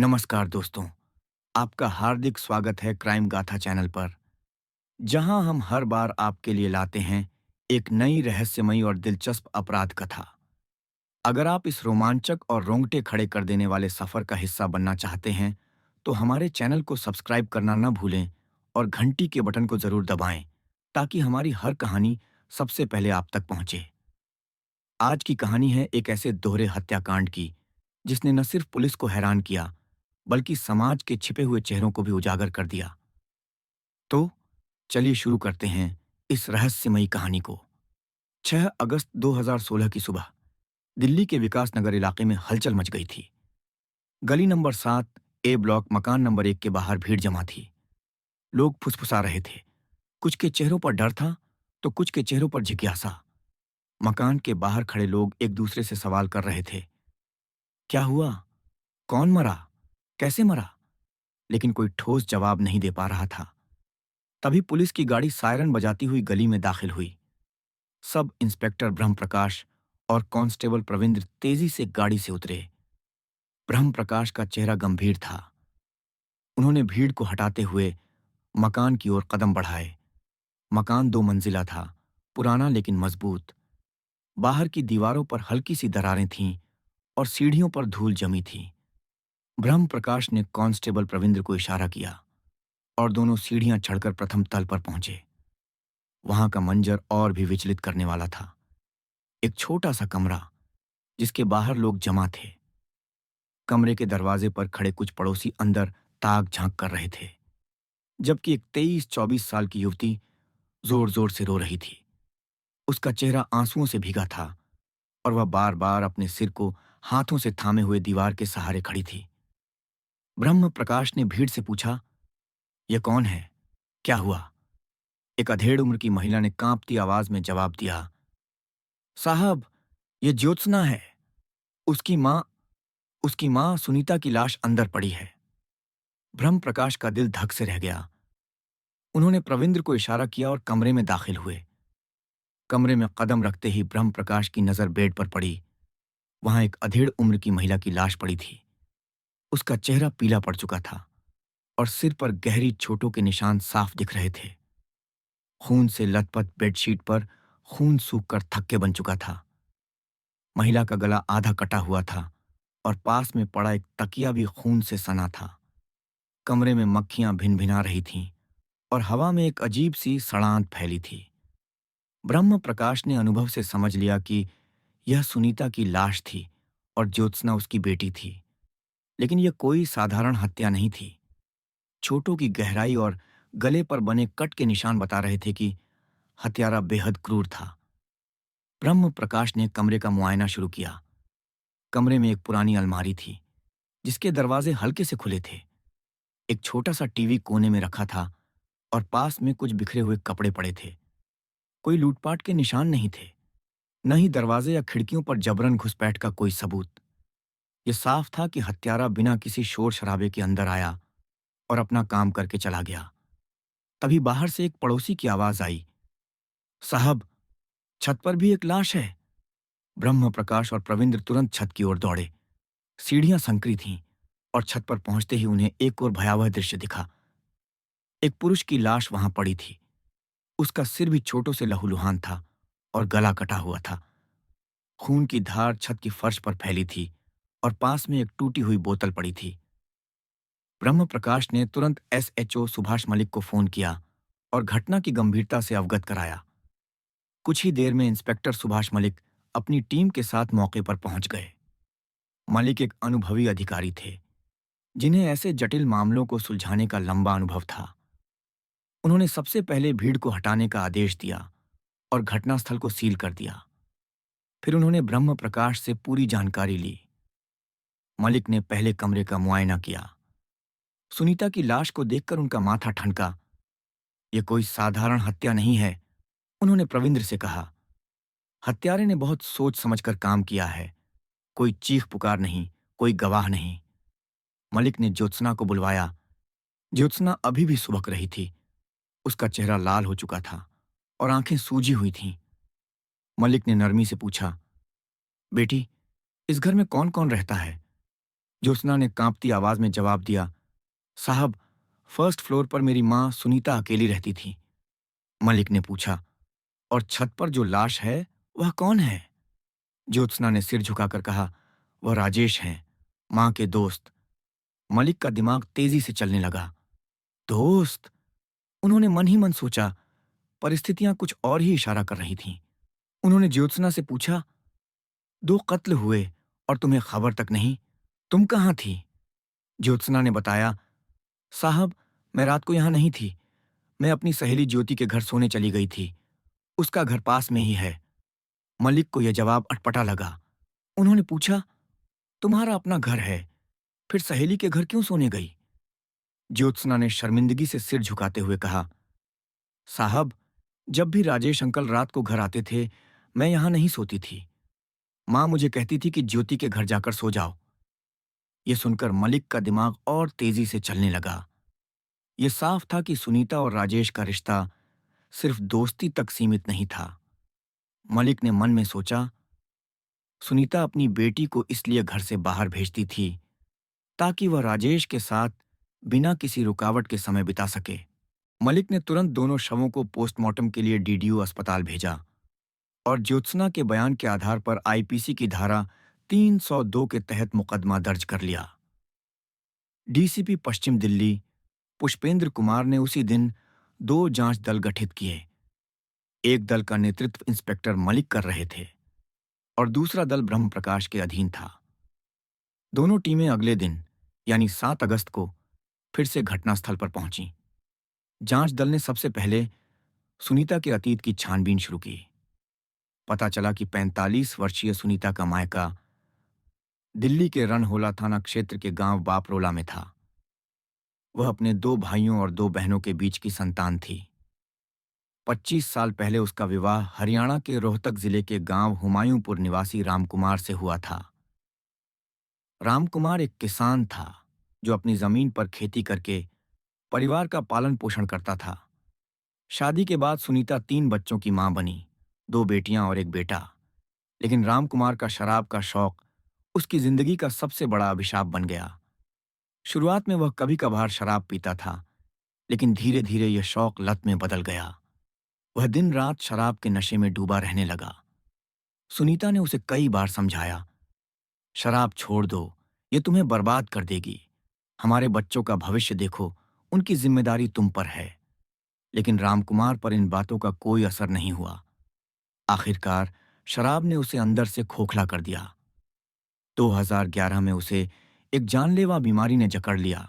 नमस्कार दोस्तों, आपका हार्दिक स्वागत है क्राइम गाथा चैनल पर, जहां हम हर बार आपके लिए लाते हैं एक नई रहस्यमयी और दिलचस्प अपराध कथा। अगर आप इस रोमांचक और रोंगटे खड़े कर देने वाले सफर का हिस्सा बनना चाहते हैं, तो हमारे चैनल को सब्सक्राइब करना न भूलें और घंटी के बटन को जरूर दबाएं, ताकि हमारी हर कहानी सबसे पहले आप तक पहुंचे। आज की कहानी है एक ऐसे दोहरे हत्याकांड की, जिसने न सिर्फ पुलिस को हैरान किया, बल्कि समाज के छिपे हुए चेहरों को भी उजागर कर दिया। तो चलिए शुरू करते हैं इस रहस्यमयी कहानी को। 6 अगस्त 2016 की सुबह दिल्ली के विकास नगर इलाके में हलचल मच गई थी। गली नंबर 7 ए ब्लॉक मकान नंबर 1 के बाहर भीड़ जमा थी। लोग फुसफुसा रहे थे। कुछ के चेहरों पर डर था, तो कुछ के चेहरों पर जिज्ञासा। मकान के बाहर खड़े लोग एक दूसरे से सवाल कर रहे थे। क्या हुआ? कौन मरा? कैसे मरा? लेकिन कोई ठोस जवाब नहीं दे पा रहा था। तभी पुलिस की गाड़ी सायरन बजाती हुई गली में दाखिल हुई। सब इंस्पेक्टर ब्रह्म प्रकाश और कांस्टेबल प्रविंद्र तेजी से गाड़ी से उतरे। ब्रह्म प्रकाश का चेहरा गंभीर था। उन्होंने भीड़ को हटाते हुए मकान की ओर कदम बढ़ाए। मकान 2 मंजिला था, पुराना लेकिन मजबूत। बाहर की दीवारों पर हल्की सी दरारें थीं और सीढ़ियों पर धूल जमी थी। ब्रह्म प्रकाश ने कांस्टेबल प्रविंद्र को इशारा किया और दोनों सीढ़ियां चढ़कर प्रथम तल पर पहुंचे। वहां का मंजर और भी विचलित करने वाला था। एक छोटा सा कमरा, जिसके बाहर लोग जमा थे। कमरे के दरवाजे पर खड़े कुछ पड़ोसी अंदर ताक झांक कर रहे थे, जबकि एक 23-24 साल की युवती जोर जोर से रो रही थी। उसका चेहरा आंसुओं से भीगा था और वह बार बार अपने सिर को हाथों से थामे हुए दीवार के सहारे खड़ी थी। ब्रह्म प्रकाश ने भीड़ से पूछा, यह कौन है? क्या हुआ? एक अधेड़ उम्र की महिला ने कांपती आवाज में जवाब दिया, साहब, ये ज्योत्सना है। उसकी माँ उसकी माँ सुनीता की लाश अंदर पड़ी है। ब्रह्म प्रकाश का दिल धक से रह गया। उन्होंने प्रविंद्र को इशारा किया और कमरे में दाखिल हुए। कमरे में कदम रखते ही ब्रह्म प्रकाश की नजर बेड पर पड़ी। वहां एक अधेड़ उम्र की महिला की लाश पड़ी थी। उसका चेहरा पीला पड़ चुका था और सिर पर गहरी चोटों के निशान साफ दिख रहे थे। खून से लथपथ बेडशीट पर खून सूखकर थक्के बन चुका था। महिला का गला आधा कटा हुआ था और पास में पड़ा एक तकिया भी खून से सना था। कमरे में मक्खियां भिन भिना रही थीं और हवा में एक अजीब सी सड़ांध फैली थी। ब्रह्म प्रकाश ने अनुभव से समझ लिया कि यह सुनीता की लाश थी और ज्योत्सना उसकी बेटी थी। लेकिन यह कोई साधारण हत्या नहीं थी। चोटों की गहराई और गले पर बने कट के निशान बता रहे थे कि हत्यारा बेहद क्रूर था। ब्रह्म प्रकाश ने कमरे का मुआयना शुरू किया। कमरे में एक पुरानी अलमारी थी, जिसके दरवाजे हल्के से खुले थे। एक छोटा सा टीवी कोने में रखा था और पास में कुछ बिखरे हुए कपड़े पड़े थे। कोई लूटपाट के निशान नहीं थे, न ही दरवाजे या खिड़कियों पर जबरन घुसपैठ का कोई सबूत। यह साफ था कि हत्यारा बिना किसी शोर शराबे के अंदर आया और अपना काम करके चला गया। तभी बाहर से एक पड़ोसी की आवाज आई, साहब, छत पर भी एक लाश है। ब्रह्म प्रकाश और प्रविंद्र तुरंत छत की ओर दौड़े। सीढ़ियां संकरी थीं और छत पर पहुंचते ही उन्हें एक और भयावह दृश्य दिखा। एक पुरुष की लाश वहां पड़ी थी। उसका सिर भी चोटों से लहूलुहान था और गला कटा हुआ था। खून की धार छत की फर्श पर फैली थी और पास में एक टूटी हुई बोतल पड़ी थी। ब्रह्म प्रकाश ने तुरंत एसएचओ सुभाष मलिक को फोन किया और घटना की गंभीरता से अवगत कराया। कुछ ही देर में इंस्पेक्टर सुभाष मलिक अपनी टीम के साथ मौके पर पहुंच गए। मलिक एक अनुभवी अधिकारी थे, जिन्हें ऐसे जटिल मामलों को सुलझाने का लंबा अनुभव था। उन्होंने सबसे पहले भीड़ को हटाने का आदेश दिया और घटनास्थल को सील कर दिया। फिर उन्होंने ब्रह्म प्रकाश से पूरी जानकारी ली। मलिक ने पहले कमरे का मुआयना किया। सुनीता की लाश को देखकर उनका माथा ठनका। यह कोई साधारण हत्या नहीं है, उन्होंने प्रविंद्र से कहा। हत्यारे ने बहुत सोच समझकर काम किया है। कोई चीख पुकार नहीं, कोई गवाह नहीं। मलिक ने ज्योत्सना को बुलवाया। ज्योत्सना अभी भी सुबक रही थी। उसका चेहरा लाल हो चुका था और आंखें सूजी हुई थीं। मलिक ने नरमी से पूछा, बेटी, इस घर में कौन कौन रहता है? ज्योत्सना ने कांपती आवाज में जवाब दिया, साहब, फर्स्ट फ्लोर पर मेरी माँ सुनीता अकेली रहती थी। मलिक ने पूछा, और छत पर जो लाश है, वह कौन है? ज्योत्सना ने सिर झुकाकर कहा, वह राजेश हैं, माँ के दोस्त। मलिक का दिमाग तेजी से चलने लगा। दोस्त? उन्होंने मन ही मन सोचा, परिस्थितियां कुछ और ही इशारा कर रही थीं। उन्होंने ज्योत्सना से पूछा, दो कत्ल हुए और तुम्हें खबर तक नहीं, तुम कहाँ थी? ज्योत्सना ने बताया, साहब, मैं रात को यहां नहीं थी। मैं अपनी सहेली ज्योति के घर सोने चली गई थी। उसका घर पास में ही है। मलिक को यह जवाब अटपटा लगा। उन्होंने पूछा, तुम्हारा अपना घर है, फिर सहेली के घर क्यों सोने गई? ज्योत्सना ने शर्मिंदगी से सिर झुकाते हुए कहा, साहब, जब भी राजेश अंकल रात को घर आते थे, मैं यहां नहीं सोती थी। माँ मुझे कहती थी कि ज्योति के घर जाकर सो जाओ। यह सुनकर मलिक का दिमाग और तेजी से चलने लगा। यह साफ था कि सुनीता और राजेश का रिश्ता सिर्फ दोस्ती तक सीमित नहीं था। मलिक ने मन में सोचा, सुनीता अपनी बेटी को इसलिए घर से बाहर भेजती थी ताकि वह राजेश के साथ बिना किसी रुकावट के समय बिता सके। मलिक ने तुरंत दोनों शवों को पोस्टमार्टम के लिए डीडीयू अस्पताल भेजा और ज्योत्सना के बयान के आधार पर आईपीसी की धारा 302 के तहत मुकदमा दर्ज कर लिया। डीसीपी पश्चिम दिल्ली पुष्पेंद्र कुमार ने उसी दिन 2 जांच दल गठित किए। एक दल का नेतृत्व इंस्पेक्टर मलिक कर रहे थे और दूसरा दल ब्रह्म प्रकाश के अधीन था। दोनों टीमें अगले दिन यानी 7 अगस्त को फिर से घटनास्थल पर पहुंची। जांच दल ने सबसे पहले सुनीता के अतीत की छानबीन शुरू की। पता चला कि 45 वर्षीय सुनीता का मायका दिल्ली के रनहोला थाना क्षेत्र के गांव बापरोला में था। वह अपने 2 भाइयों और 2 बहनों के बीच की संतान थी। 25 साल पहले उसका विवाह हरियाणा के रोहतक जिले के गांव हुमायूंपुर निवासी रामकुमार से हुआ था। रामकुमार एक किसान था जो अपनी जमीन पर खेती करके परिवार का पालन पोषण करता था। शादी के बाद सुनीता 3 बच्चों की मां बनी, 2 बेटियां और 1 बेटा। लेकिन रामकुमार का शराब का शौक उसकी जिंदगी का सबसे बड़ा अभिशाप बन गया। शुरुआत में वह कभी कभार शराब पीता था, लेकिन धीरे धीरे यह शौक लत में बदल गया। वह दिन रात शराब के नशे में डूबा रहने लगा। सुनीता ने उसे कई बार समझाया, शराब छोड़ दो, ये तुम्हें बर्बाद कर देगी। हमारे बच्चों का भविष्य देखो, उनकी जिम्मेदारी तुम पर है। लेकिन रामकुमार पर इन बातों का कोई असर नहीं हुआ। आखिरकार शराब ने उसे अंदर से खोखला कर दिया। 2011 में उसे एक जानलेवा बीमारी ने जकड़ लिया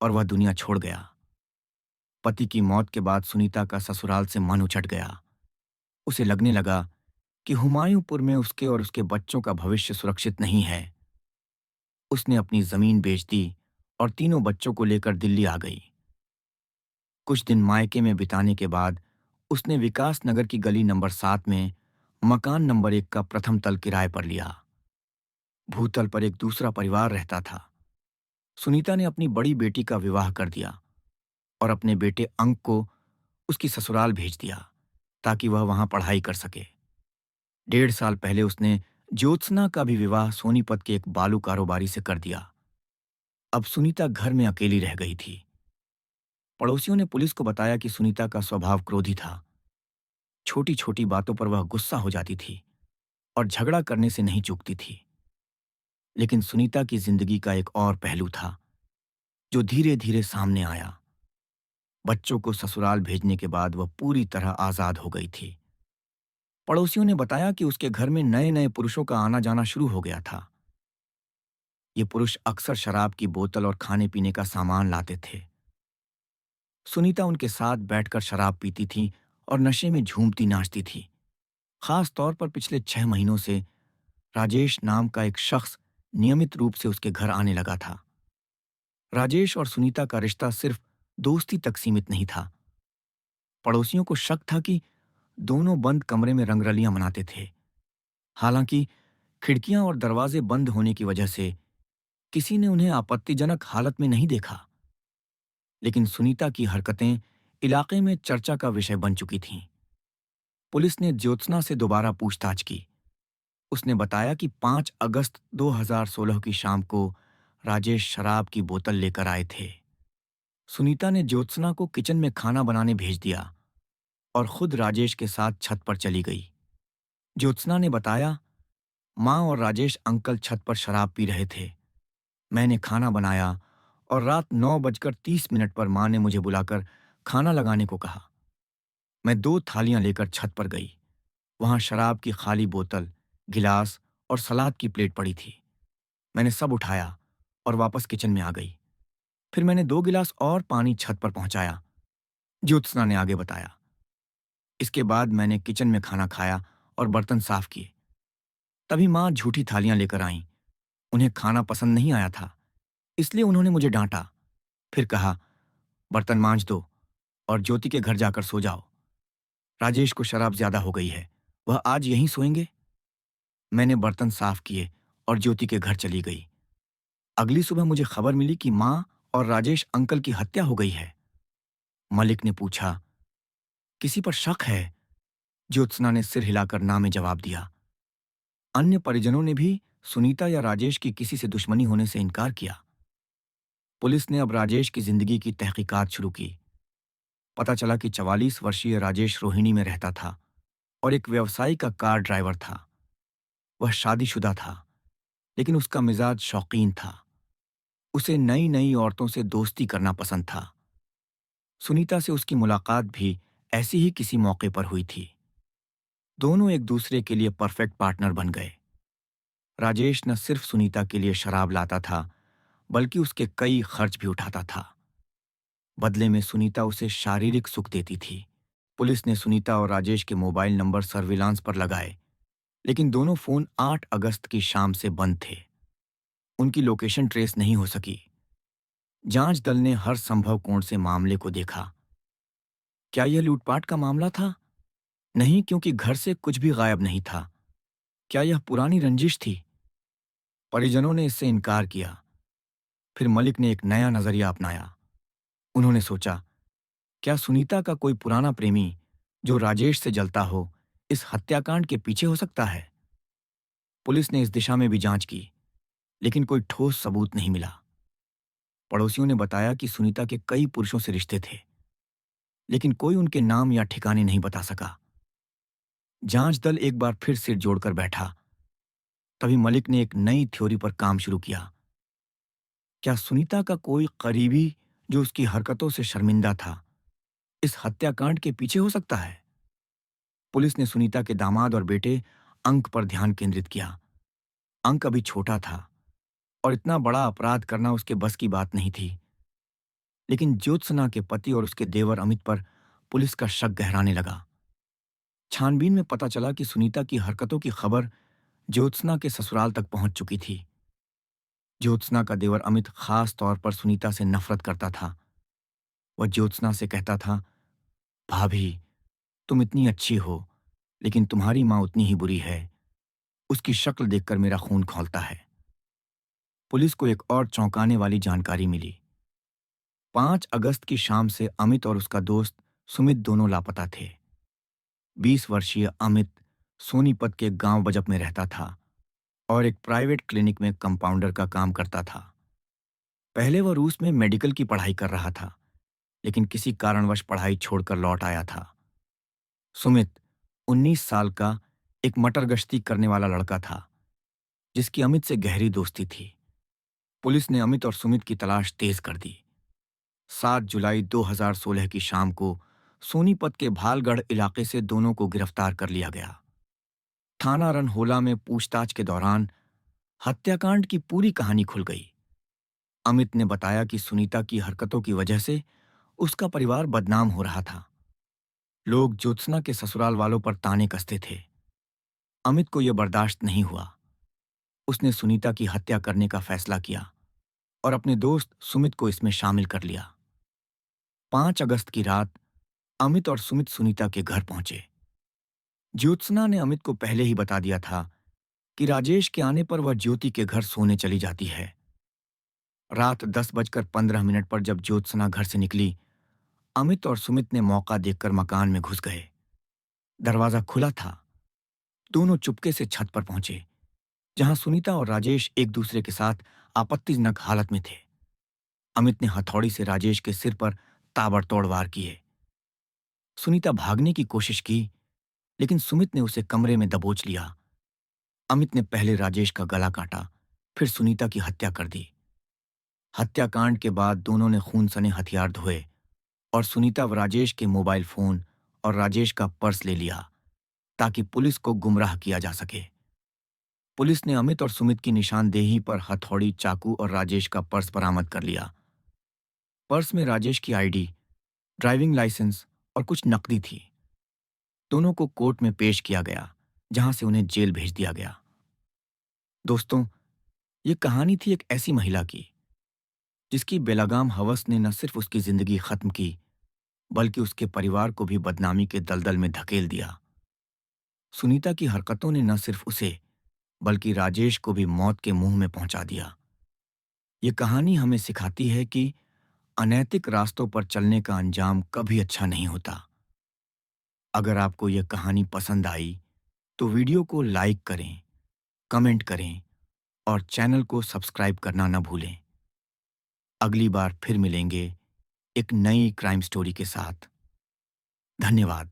और वह दुनिया छोड़ गया। पति की मौत के बाद सुनीता का ससुराल से मन उचट गया। उसे लगने लगा कि हुमायूंपुर में उसके और उसके बच्चों का भविष्य सुरक्षित नहीं है। उसने अपनी जमीन बेच दी और तीनों बच्चों को लेकर दिल्ली आ गई। कुछ दिन मायके में बिताने के बाद उसने विकास नगर की गली नंबर 7 में मकान नंबर 1 का प्रथम तल किराए पर लिया। भूतल पर एक दूसरा परिवार रहता था। सुनीता ने अपनी बड़ी बेटी का विवाह कर दिया और अपने बेटे अंक को उसकी ससुराल भेज दिया ताकि वह वहां पढ़ाई कर सके। 1.5 साल पहले उसने ज्योत्सना का भी विवाह सोनीपत के एक बालू कारोबारी से कर दिया। अब सुनीता घर में अकेली रह गई थी। पड़ोसियों ने पुलिस को बताया कि सुनीता का स्वभाव क्रोधी था। छोटी छोटी बातों पर वह गुस्सा हो जाती थी और झगड़ा करने से नहीं चूकती थी। लेकिन सुनीता की जिंदगी का एक और पहलू था जो धीरे धीरे सामने आया। बच्चों को ससुराल भेजने के बाद वह पूरी तरह आजाद हो गई थी। पड़ोसियों ने बताया कि उसके घर में नए नए पुरुषों का आना जाना शुरू हो गया था। ये पुरुष अक्सर शराब की बोतल और खाने पीने का सामान लाते थे। सुनीता उनके साथ बैठकर शराब पीती थी और नशे में झूमती नाचती थी। खास तौर पर पिछले 6 महीनों से राजेश नाम का एक शख्स नियमित रूप से उसके घर आने लगा था। राजेश और सुनीता का रिश्ता सिर्फ दोस्ती तक सीमित नहीं था। पड़ोसियों को शक था कि दोनों बंद कमरे में रंगरलियां मनाते थे। हालांकि खिड़कियां और दरवाजे बंद होने की वजह से किसी ने उन्हें आपत्तिजनक हालत में नहीं देखा। लेकिन सुनीता की हरकतें इलाके में चर्चा का विषय बन चुकी थीं। पुलिस ने ज्योत्सना से दोबारा पूछताछ की। उसने बताया कि 5 अगस्त 2016 की शाम को राजेश शराब की बोतल लेकर आए थे। सुनीता ने ज्योत्सना को किचन में खाना बनाने भेज दिया और खुद राजेश के साथ छत पर चली गई। ज्योत्सना ने बताया, माँ और राजेश अंकल छत पर शराब पी रहे थे। मैंने खाना बनाया और रात 9:30 पर माँ ने मुझे बुलाकर खाना लगाने को कहा। मैं 2 थालियां लेकर छत पर गई। वहां शराब की खाली बोतल, गिलास और सलाद की प्लेट पड़ी थी। मैंने सब उठाया और वापस किचन में आ गई। फिर मैंने 2 गिलास और पानी छत पर पहुंचाया, ज्योत्सना ने आगे बताया। इसके बाद मैंने किचन में खाना खाया और बर्तन साफ किए। तभी माँ झूठी थालियां लेकर आईं। उन्हें खाना पसंद नहीं आया था, इसलिए उन्होंने मुझे डांटा। फिर कहा, बर्तन मांज दो और ज्योति के घर जाकर सो जाओ। राजेश को शराब ज्यादा हो गई है, वह आज यहीं सोएंगे। मैंने बर्तन साफ किए और ज्योति के घर चली गई। अगली सुबह मुझे खबर मिली कि माँ और राजेश अंकल की हत्या हो गई है। मलिक ने पूछा, किसी पर शक है? ज्योत्सना ने सिर हिलाकर ना में जवाब दिया। अन्य परिजनों ने भी सुनीता या राजेश की किसी से दुश्मनी होने से इनकार किया। पुलिस ने अब राजेश की जिंदगी की तहकीकात शुरू की। पता चला कि 44 वर्षीय राजेश रोहिणी में रहता था और एक व्यवसायी का कार ड्राइवर था। वह शादीशुदा था, लेकिन उसका मिजाज शौकीन था। उसे नई नई औरतों से दोस्ती करना पसंद था। सुनीता से उसकी मुलाकात भी ऐसी ही किसी मौके पर हुई थी। दोनों एक दूसरे के लिए परफेक्ट पार्टनर बन गए। राजेश न सिर्फ सुनीता के लिए शराब लाता था, बल्कि उसके कई खर्च भी उठाता था। बदले में सुनीता उसे शारीरिक सुख देती थी। पुलिस ने सुनीता और राजेश के मोबाइल नंबर सर्विलांस पर लगाए, लेकिन दोनों फोन 8 अगस्त की शाम से बंद थे। उनकी लोकेशन ट्रेस नहीं हो सकी। जांच दल ने हर संभव कोण से मामले को देखा। क्या यह लूटपाट का मामला था? नहीं, क्योंकि घर से कुछ भी गायब नहीं था। क्या यह पुरानी रंजिश थी? परिजनों ने इससे इनकार किया। फिर मलिक ने एक नया नजरिया अपनाया। उन्होंने सोचा, क्या सुनीता का कोई पुराना प्रेमी जो राजेश से जलता हो, इस हत्याकांड के पीछे हो सकता है? पुलिस ने इस दिशा में भी जांच की, लेकिन कोई ठोस सबूत नहीं मिला। पड़ोसियों ने बताया कि सुनीता के कई पुरुषों से रिश्ते थे, लेकिन कोई उनके नाम या ठिकाने नहीं बता सका। जांच दल एक बार फिर सिर जोड़कर बैठा। तभी मलिक ने एक नई थ्योरी पर काम शुरू किया। क्या सुनीता का कोई करीबी जो उसकी हरकतों से शर्मिंदा था, इस हत्याकांड के पीछे हो सकता है? पुलिस ने सुनीता के दामाद और बेटे अंक पर ध्यान केंद्रित किया। अंक अभी छोटा था और इतना बड़ा अपराध करना उसके बस की बात नहीं थी। लेकिन ज्योत्सना के पति और उसके देवर अमित पर पुलिस का शक गहराने लगा। छानबीन में पता चला कि सुनीता की हरकतों की खबर ज्योत्सना के ससुराल तक पहुंच चुकी थी। ज्योत्सना का देवर अमित खास तौर पर सुनीता से नफरत करता था। वह ज्योत्सना से कहता था, भाभी, तुम इतनी अच्छी हो, लेकिन तुम्हारी माँ उतनी ही बुरी है। उसकी शक्ल देखकर मेरा खून खौलता है। पुलिस को एक और चौंकाने वाली जानकारी मिली। 5 अगस्त की शाम से अमित और उसका दोस्त सुमित दोनों लापता थे। 20 वर्षीय अमित सोनीपत के गांव बजप में रहता था और एक प्राइवेट क्लिनिक में कंपाउंडर का काम करता था। पहले वह रूस में मेडिकल की पढ़ाई कर रहा था, लेकिन किसी कारणवश पढ़ाई छोड़कर लौट आया था। सुमित 19 साल का एक मटर गश्ती करने वाला लड़का था, जिसकी अमित से गहरी दोस्ती थी। पुलिस ने अमित और सुमित की तलाश तेज कर दी। 7 जुलाई 2016 की शाम को सोनीपत के भालगढ़ इलाके से दोनों को गिरफ्तार कर लिया गया। थाना रनहोला में पूछताछ के दौरान हत्याकांड की पूरी कहानी खुल गई। अमित ने बताया कि सुनीता की हरकतों की वजह से उसका परिवार बदनाम हो रहा था। लोग ज्योत्सना के ससुराल वालों पर ताने कसते थे। अमित को यह बर्दाश्त नहीं हुआ। उसने सुनीता की हत्या करने का फैसला किया और अपने दोस्त सुमित को इसमें शामिल कर लिया। 5 अगस्त की रात अमित और सुमित सुनीता के घर पहुंचे। ज्योत्सना ने अमित को पहले ही बता दिया था कि राजेश के आने पर वह ज्योति के घर सोने चली जाती है। रात 10:15 पर जब ज्योत्सना घर से निकली, अमित और सुमित ने मौका देखकर मकान में घुस गए। दरवाजा खुला था। दोनों चुपके से छत पर पहुंचे। जहां सुनीता और राजेश एक दूसरे के साथ आपत्तिजनक हालत में थे। अमित ने हथौड़ी से राजेश के सिर पर ताबड़तोड़ वार किए। सुनीता भागने की कोशिश की, लेकिन सुमित ने उसे कमरे में दबोच लिया। अमित ने पहले राजेश का गला काटा, फिर सुनीता की हत्या कर दी। हत्याकांड के बाद दोनों ने खून सने हथियार धोए और सुनीता व राजेश के मोबाइल फोन और राजेश का पर्स ले लिया, ताकि पुलिस को गुमराह किया जा सके। पुलिस ने अमित और सुमित की निशानदेही पर हथौड़ी, चाकू और राजेश का पर्स बरामद कर लिया। पर्स में राजेश की आईडी, ड्राइविंग लाइसेंस और कुछ नकदी थी। दोनों को कोर्ट में पेश किया गया, जहां से उन्हें जेल भेज दिया गया। दोस्तों, ये कहानी थी एक ऐसी महिला की, जिसकी बेलगाम हवस ने न सिर्फ उसकी जिंदगी खत्म की, बल्कि उसके परिवार को भी बदनामी के दलदल में धकेल दिया। सुनीता की हरकतों ने न सिर्फ उसे, बल्कि राजेश को भी मौत के मुंह में पहुंचा दिया। ये कहानी हमें सिखाती है कि अनैतिक रास्तों पर चलने का अंजाम कभी अच्छा नहीं होता। अगर आपको यह कहानी पसंद आई, तो वीडियो को लाइक करें, कमेंट करें और चैनल को सब्सक्राइब करना न भूलें। अगली बार फिर मिलेंगे एक नई क्राइम स्टोरी के साथ। धन्यवाद।